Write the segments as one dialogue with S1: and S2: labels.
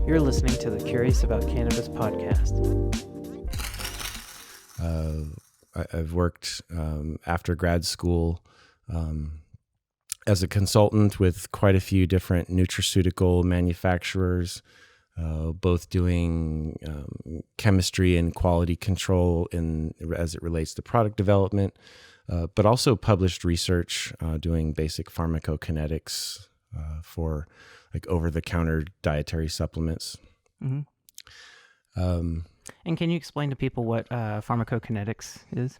S1: You're listening to the Curious About Cannabis Podcast.
S2: I've worked after grad school as a consultant with quite a few different nutraceutical manufacturers, both doing chemistry and quality control as it relates to product development, but also published research doing basic pharmacokinetics for like over-the-counter dietary supplements.
S1: Mm-hmm. And can you explain to people what pharmacokinetics is?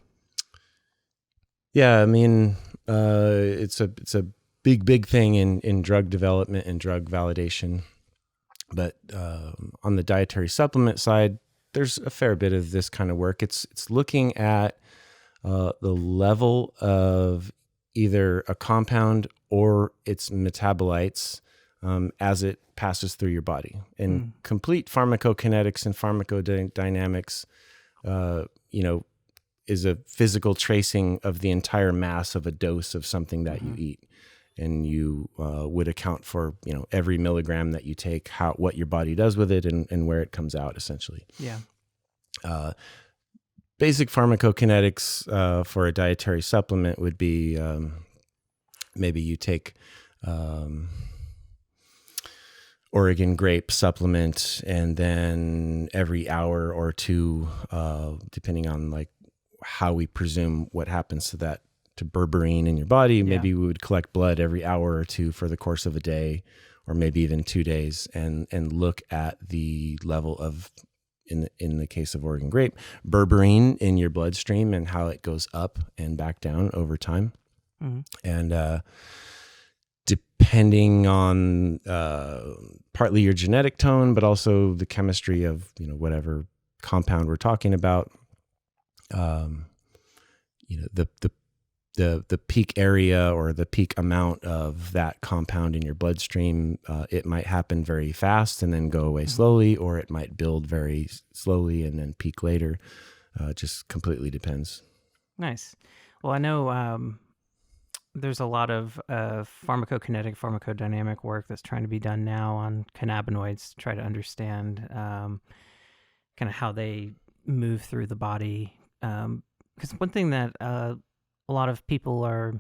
S2: Yeah, I mean, it's a big thing in drug development and drug validation. But on the dietary supplement side, there's a fair bit of this kind of work. It's looking at the level of either a compound or its metabolites as it passes through your body. And complete pharmacokinetics and pharmacodynamics, is a physical tracing of the entire mass of a dose of something that you eat. And you would account for, every milligram that you take, what your body does with it and where it comes out, essentially.
S1: Yeah.
S2: Basic pharmacokinetics for a dietary supplement would be maybe you take Oregon grape supplement, and then every hour or two, depending on like how we presume what happens to berberine in your body, maybe we would collect blood every hour or two for the course of a day, or maybe even 2 days, and look at the level of, in the case of Oregon grape, berberine in your bloodstream and how it goes up and back down over time. Mm-hmm. And depending on partly your genetic tone, but also the chemistry of whatever compound we're talking about, the peak area or the peak amount of that compound in your bloodstream, it might happen very fast and then go away slowly, or it might build very slowly and then peak later. Just completely depends.
S1: Nice. Well, I know there's a lot of pharmacokinetic, pharmacodynamic work that's trying to be done now on cannabinoids to try to understand kind of how they move through the body. Because one thing that a lot of people are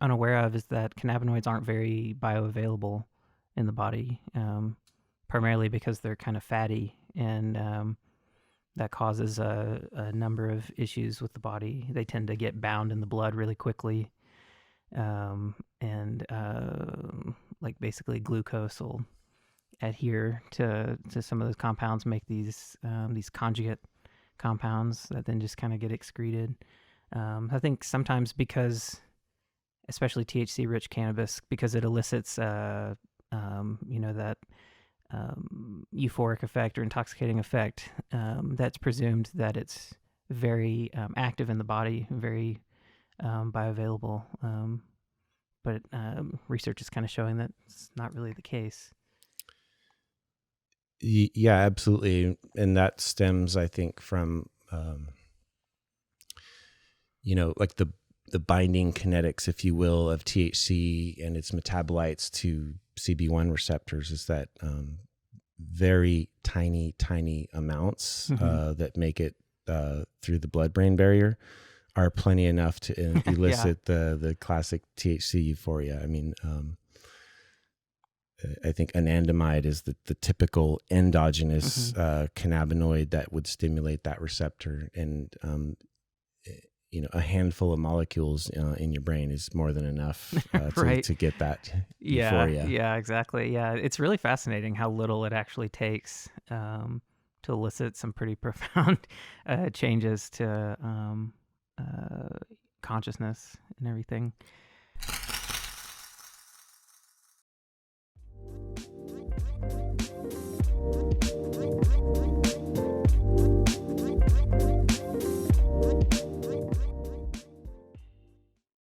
S1: unaware of is that cannabinoids aren't very bioavailable in the body, primarily because they're kind of fatty, and that causes a number of issues with the body. They tend to get bound in the blood really quickly, and like basically glucose will adhere to some of those compounds, make these conjugate compounds that then just kind of get excreted. I think sometimes because, especially THC-rich cannabis, because it elicits, that euphoric effect or intoxicating effect, that's presumed that it's very active in the body, very bioavailable. But research is kind of showing that it's not really the case.
S2: Yeah, absolutely. And that stems, I think, from, like the binding kinetics, if you will, of THC and its metabolites to CB1 receptors, is that very tiny amounts that make it through the blood-brain barrier are plenty enough to elicit the classic THC euphoria. I mean, I think anandamide is the typical endogenous cannabinoid that would stimulate that receptor, and a handful of molecules in your brain is more than enough to get that euphoria.
S1: Yeah, exactly. Yeah, it's really fascinating how little it actually takes to elicit some pretty profound changes to consciousness and everything.